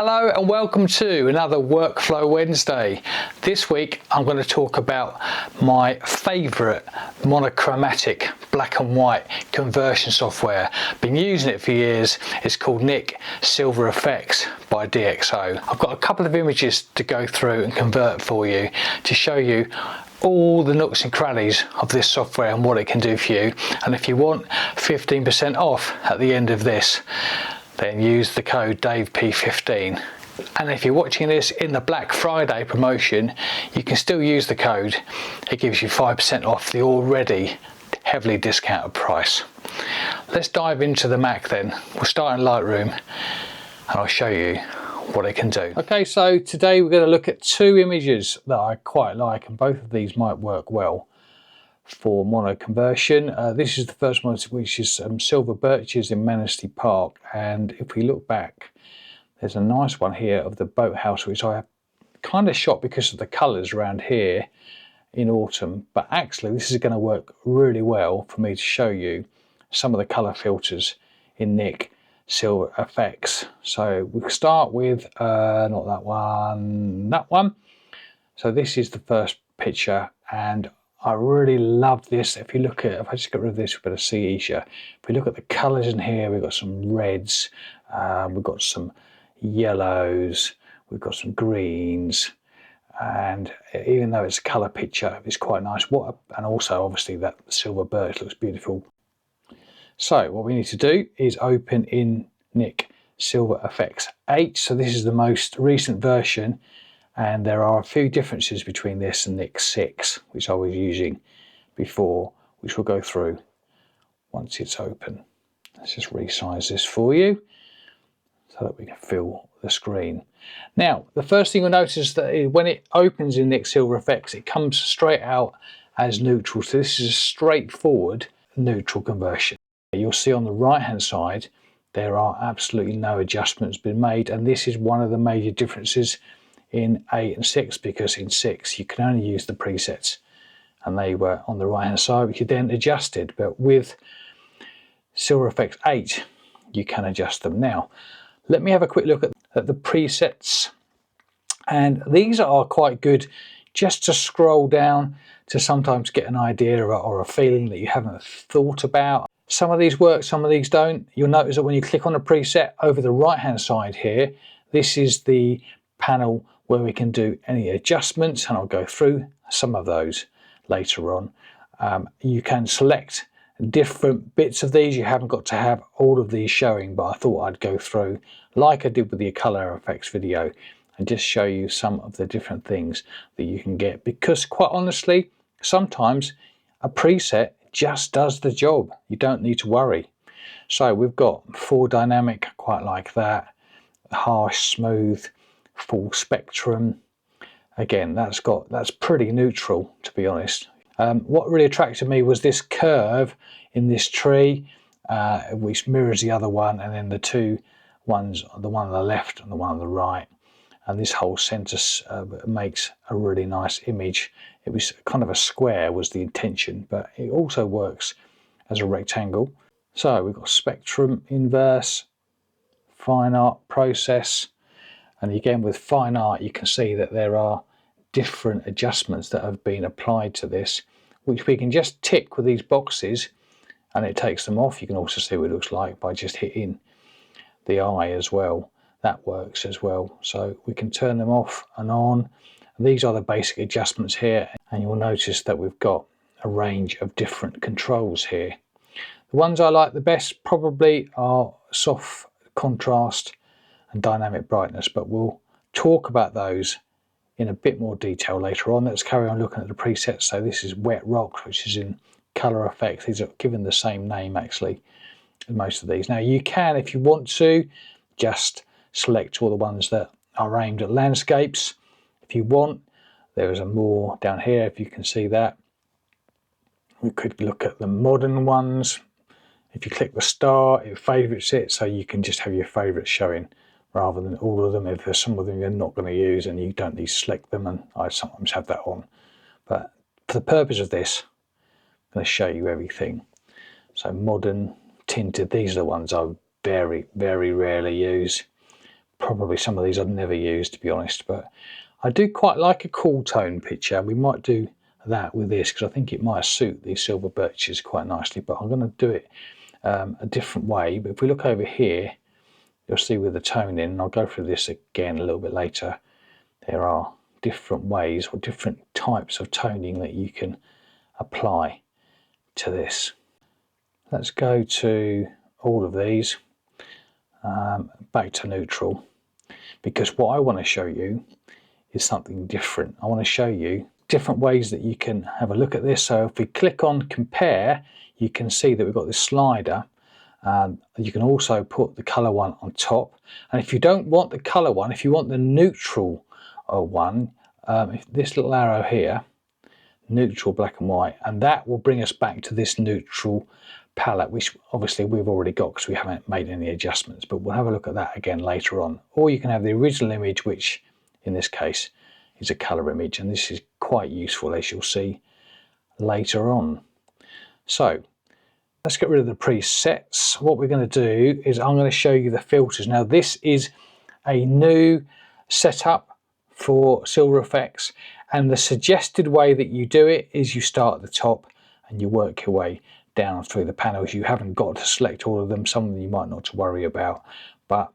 Hello and welcome to another Workflow Wednesday. This week I'm going to talk about my favourite monochromatic black and white conversion software. Been using it for years. It's called Nik Silver Efex by DxO. I've got a couple of images to go through and convert for you to show you all the nooks and crannies of this software and what it can do for you. And if you want 15% off at the end of this, then use the code DaveP15. And if you're watching this in the Black Friday promotion, you can still use the code. It gives you 5% off the already heavily discounted price. Let's dive into the Mac then. We'll start in Lightroom and I'll show you what it can do. Okay, so today we're going to look at two images that I quite like, and both of these might work well for mono conversion. This is the first one, which is Silver Birches in Manistee Park, and if we look back, there's a nice one here of the boathouse, which I kind of shot because of the colours around here in autumn, but actually this is going to work really well for me to show you some of the colour filters in Nik Silver Efex. So we'll start with not that one, that one. So this is the first picture, and I really love this. If you look at, if I just get rid of this, we've got a sea Isha. If we look at the colours in here, we've got some reds, we've got some yellows, we've got some greens, and even though it's a colour picture, it's quite nice. And also obviously that silver birch looks beautiful. So what we need to do is open in Nik Silver Efex 8. So this is the most recent version, and there are a few differences between this and Nik 6, which I was using before, which we'll go through once it's open. Let's just resize this for you so that we can fill the screen. Now, the first thing you'll notice is that when it opens in Nik Silver Efex, it comes straight out as neutral. So this is a straightforward neutral conversion. You'll see on the right hand side there are absolutely no adjustments been made, and this is one of the major differences in 8 and 6, because in 6 you can only use the presets and they were on the right hand side, which you then adjusted, but with Silver Efex 8 you can adjust them. Now let me have a quick look at the presets, and these are quite good just to scroll down to sometimes get an idea or a feeling that you haven't thought about. Some of these work, some of these don't. You'll notice that when you click on a preset over the right hand side here, this is the panel where we can do any adjustments, and I'll go through some of those later on. You can select different bits of these. You haven't got to have all of these showing, but I thought I'd go through like I did with the color effects video and just show you some of the different things that you can get, because quite honestly sometimes a preset just does the job. You don't need to worry. So we've got full dynamic, I quite like that, harsh, smooth, full spectrum. Again, that's pretty neutral, to be honest. What really attracted me was this curve in this tree, which mirrors the other one, and then the two ones, the one on the left and the one on the right, and this whole center makes a really nice image. It was kind of a square was the intention, but it also works as a rectangle. So we've got spectrum, inverse, fine art, process, and again with fine art you can see that there are different adjustments that have been applied to this, which we can just tick with these boxes and it takes them off. You can also see what it looks like by just hitting the eye as well. That works as well. So we can turn them off and on. These are the basic adjustments here, and you'll notice that we've got a range of different controls here. The ones I like the best probably are soft contrast and dynamic brightness, but we'll talk about those in a bit more detail later on. Let's carry on looking at the presets. So this is Wet Rock, which is in Color Effects. These are given the same name actually as most of these. Now you can, if you want to, just select all the ones that are aimed at landscapes. If you want, there is a more down here, if you can see that. We could look at the modern ones. If you click the star, it favourites it, so you can just have your favourites showing rather than all of them. If there's some of them you're not going to use and you don't need to select them, and I sometimes have that on. But for the purpose of this, I'm going to show you everything. So modern, tinted, these are the ones I very, very rarely use. Probably some of these I'd never use, to be honest, but I do quite like a cool tone picture. We might do that with this because I think it might suit these silver birches quite nicely, but I'm going to do it a different way. But if we look over here, you'll see with the toning, and I'll go through this again a little bit later, there are different ways or different types of toning that you can apply to this. Let's go to all of these, back to neutral, because what I want to show you is something different. I want to show you different ways that you can have a look at this. So if we click on compare, you can see that we've got this slider. You can also put the color one on top, and if you don't want the color one, if you want the neutral one, this little arrow here, neutral black and white, and that will bring us back to this neutral palette, which obviously we've already got because we haven't made any adjustments, but we'll have a look at that again later on. Or you can have the original image, which in this case is a color image, and this is quite useful, as you'll see later on. So let's get rid of the presets. What we're going to do is I'm going to show you the filters. Now this is a new setup for Silver Efex, and the suggested way that you do it is you start at the top and you work your way down through the panels. You haven't got to select all of them. Some of them you might not to worry about, but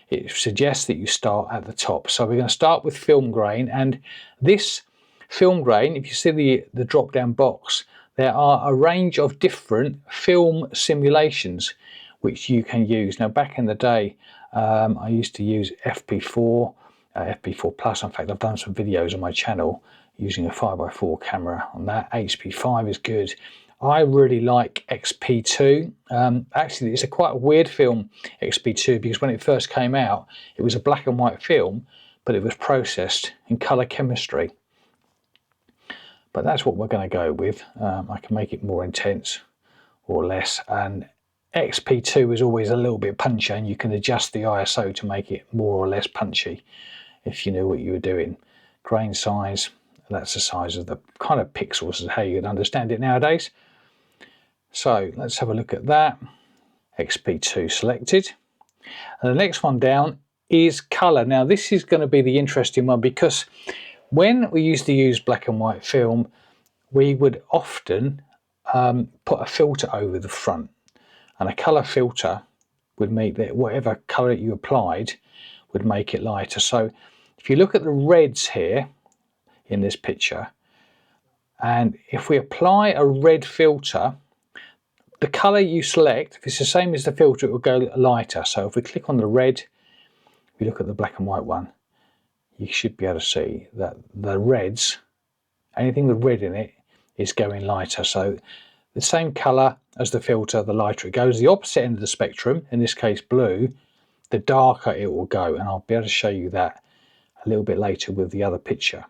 it suggests that you start at the top. So we're going to start with film grain, and this film grain, if you see the drop down box, there are a range of different film simulations which you can use. Now back in the day, I used to use FP4, FP4 Plus. In fact, I've done some videos on my channel using a 5x4 camera on that. HP5 is good. I really like XP2. Actually, it's quite a weird film, XP2, because when it first came out, it was a black and white film, but it was processed in color chemistry. But that's what we're going to go with. I can make it more intense or less, and XP2 is always a little bit punchier, and you can adjust the ISO to make it more or less punchy if you knew what you were doing. Grain size, that's the size of the kind of pixels, is how you'd understand it nowadays. So let's have a look at that. XP2 selected. And the next one down is color. Now this is going to be the interesting one, because when we used to use black and white film, we would often put a filter over the front, and a color filter would make that whatever color you applied would make it lighter. So if you look at the reds here in this picture, and if we apply a red filter, the color you select, if it's the same as the filter, it will go lighter. So if we click on the red, we look at the black and white one, you should be able to see that the reds, anything with red in it, is going lighter. So the same color as the filter, the lighter it goes. The opposite end of the spectrum, in this case blue, the darker it will go, and I'll be able to show you that a little bit later with the other picture.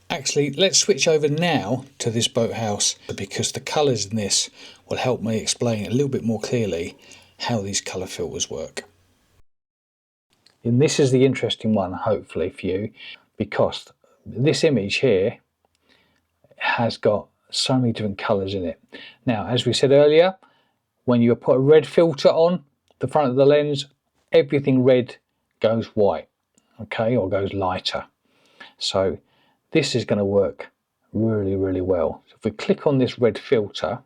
Actually, let's switch over now to this boathouse, because the colours in this will help me explain a little bit more clearly how these colour filters work. And this is the interesting one, hopefully for you, because this image here has got so many different colours in it. Now, as we said earlier, when you put a red filter on the front of the lens, everything red goes white, okay, or goes lighter. So this is going to work really, really well. So if we click on this red filter,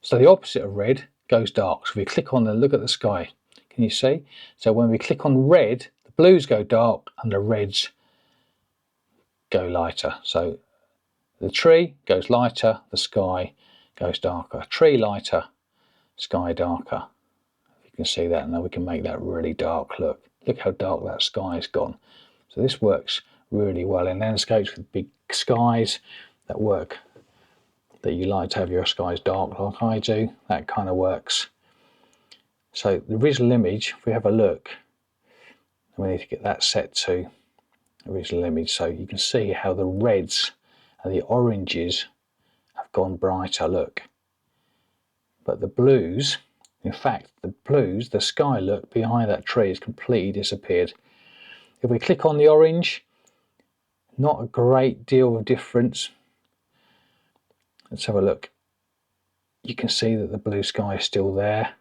so the opposite of red goes dark. So if we click on look at the sky, can you see? So when we click on red, the blues go dark and the reds go lighter. So the tree goes lighter, the sky goes darker. Tree lighter, sky darker. You can see that, and now we can make that really dark look. Look how dark that sky's gone. So this works really well in landscapes with big skies that work, that you like to have your skies dark like I do. That kind of works. So the original image, if we have a look, we need to get that set to original image, so you can see how the reds and the oranges have gone brighter, look. But the blues, in fact the blues, the sky look behind that tree has completely disappeared. If we click on the orange, not a great deal of difference. Let's have a look. You can see that the blue sky is still there.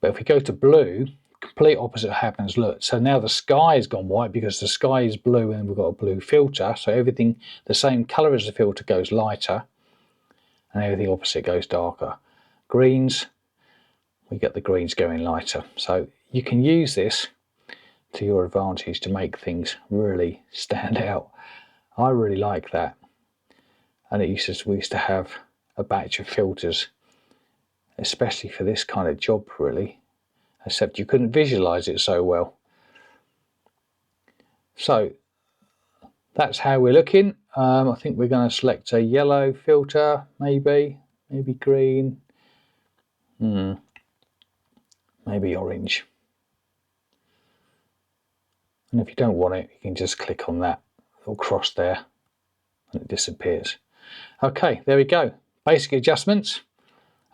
But if we go to blue, complete opposite happens. Look, so now the sky has gone white because the sky is blue and we've got a blue filter, so everything the same color as the filter goes lighter and everything opposite goes darker. Greens, we get the greens going lighter. So you can use this to your advantage to make things really stand out. I really like that. And we used to have a batch of filters, especially for this kind of job really, except you couldn't visualize it so well. So that's how we're looking. I think we're going to select a yellow filter, maybe green, maybe orange. And if you don't want it, you can just click on that little cross there and it disappears. Okay, there we go. Basic adjustments,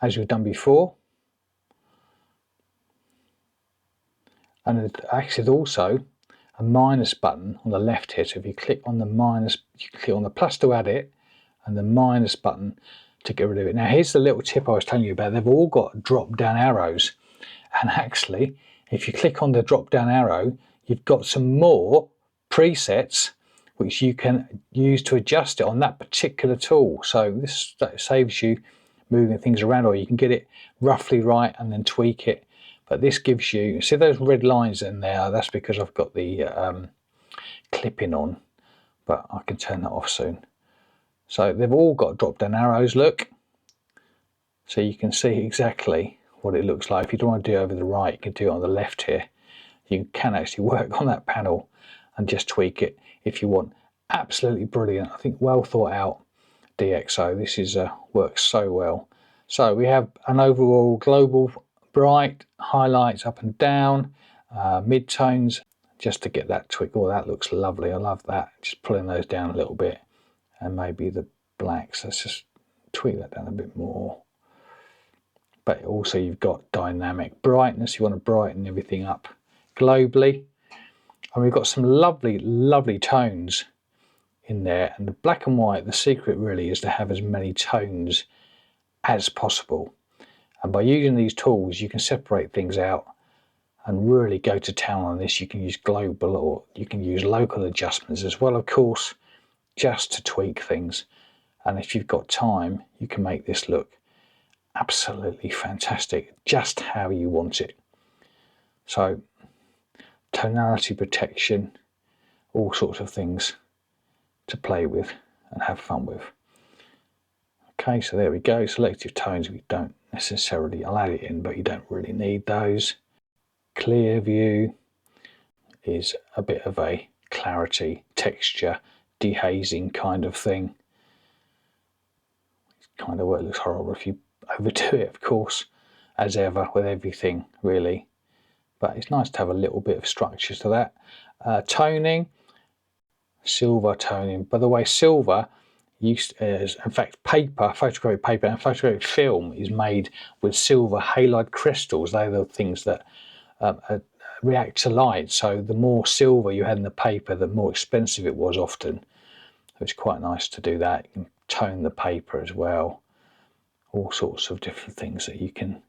as we've done before. And actually also a minus button on the left here. So if you click on the minus, you click on the plus to add it and the minus button to get rid of it. Now here's the little tip I was telling you about. They've all got drop down arrows. And actually, if you click on the drop down arrow, you've got some more presets which you can use to adjust it on that particular tool. So that saves you moving things around, or you can get it roughly right and then tweak it. But this gives you, see those red lines in there, that's because I've got the clipping on, but I can turn that off soon. So they've all got drop down arrows, look. So you can see exactly what it looks like. If you don't want to do it over the right, you can do it on the left here. You can actually work on that panel and just tweak it if you want. Absolutely brilliant. I think well thought out DxO. This is works so well. So we have an overall global bright, highlights up and down, mid-tones, just to get that tweak. Oh, that looks lovely. I love that. Just pulling those down a little bit, and maybe the blacks. Let's just tweak that down a bit more. But also you've got dynamic brightness. You want to brighten everything up globally. And we've got some lovely tones in there. And the black and white, the secret really is to have as many tones as possible. And by using these tools, you can separate things out and really go to town on this. You can use global or you can use local adjustments as well, of course, just to tweak things. And if you've got time, you can make this look absolutely fantastic, just how you want it. So tonality protection, all sorts of things to play with and have fun with. Okay, so there we go. Selective tones, we don't necessarily, I'll add it in, but you don't really need those. Clear view is a bit of a clarity, texture, dehazing kind of thing. It's kind of what it looks horrible if you overdo it, of course, as ever with everything really. But it's nice to have a little bit of structure to that. Toning, silver toning. By the way, silver used as, in fact, paper, photographic paper and photographic film is made with silver halide crystals. They're the things that react to light. So the more silver you had in the paper, the more expensive it was often. So it's quite nice to do that. You can tone the paper as well. All sorts of different things that you can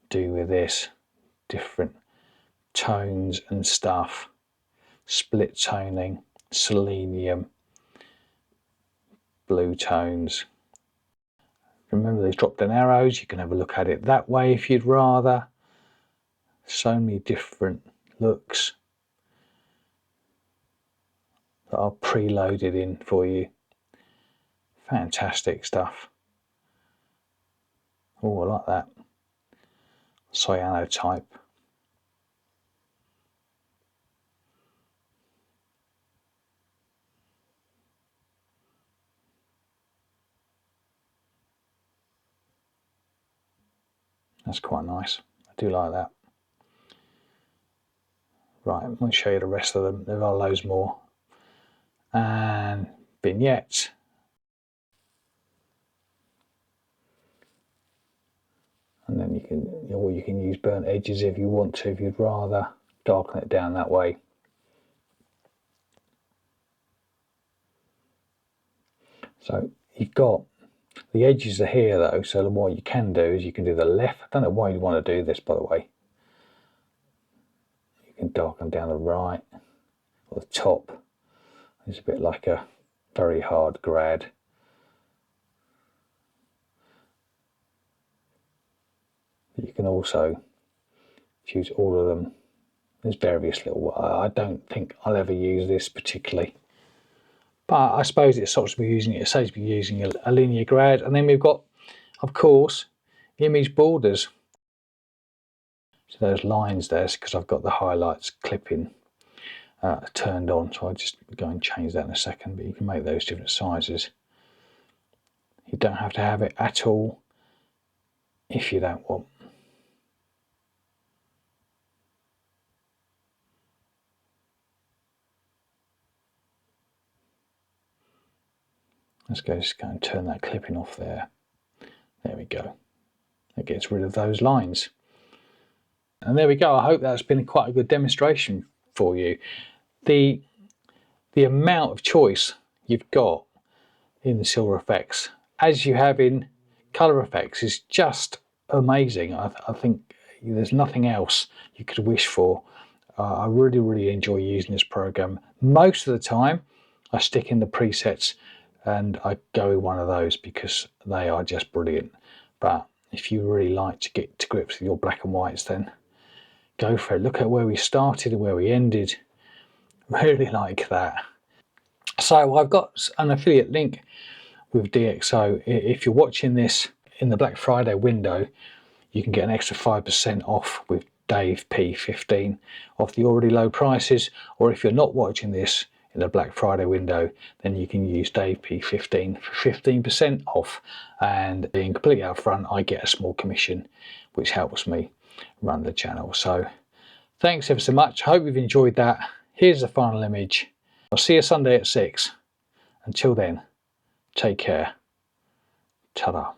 do with this. Different tones and stuff. Split toning, selenium, blue tones. Remember these drop down arrows, you can have a look at it that way if you'd rather. So many different looks that are preloaded in for you. Fantastic stuff. Oh, I like that. Cyanotype. That's quite nice. I do like that. Right, I'm going to show you the rest of them. There are loads more. And vignettes. And then you can use burnt edges if you want to, if you'd rather darken it down that way. So you've got the edges are here though, so what you can do is you can do the left. I don't know why you want to do this, by the way. can darken down the right or the top. It's a bit like a very hard grad. You can also choose all of them. There's various little, I don't think I'll ever use this particularly, but I suppose it stops me using it. It saves me using a linear grad. And then we've got, of course, image borders. So those lines there, because I've got the highlights clipping turned on, so I'll just go and change that in a second. But you can make those different sizes. You don't have to have it at all if you don't want. Let's just go and turn that clipping off there. There we go. It gets rid of those lines. And there we go. I hope that's been quite a good demonstration for you. The amount of choice you've got in the Silver Efex, as you have in colour effects, is just amazing. I think there's nothing else you could wish for. I really enjoy using this program. Most of the time I stick in the presets and I go with one of those because they are just brilliant. But if you really like to get to grips with your black and whites, then go for it. Look at where we started and where we ended. Really like that. So I've got an affiliate link with DxO. If you're watching this in the Black Friday window, you can get an extra 5% off with Dave P15 off the already low prices. Or if you're not watching this in the Black Friday window, then you can use Dave P15 for 15% off. And being completely upfront, I get a small commission, which helps me run the channel. So thanks ever so much. I hope you've enjoyed that. Here's the final image. I'll see you Sunday at 6. Until then, take care. Ta-da.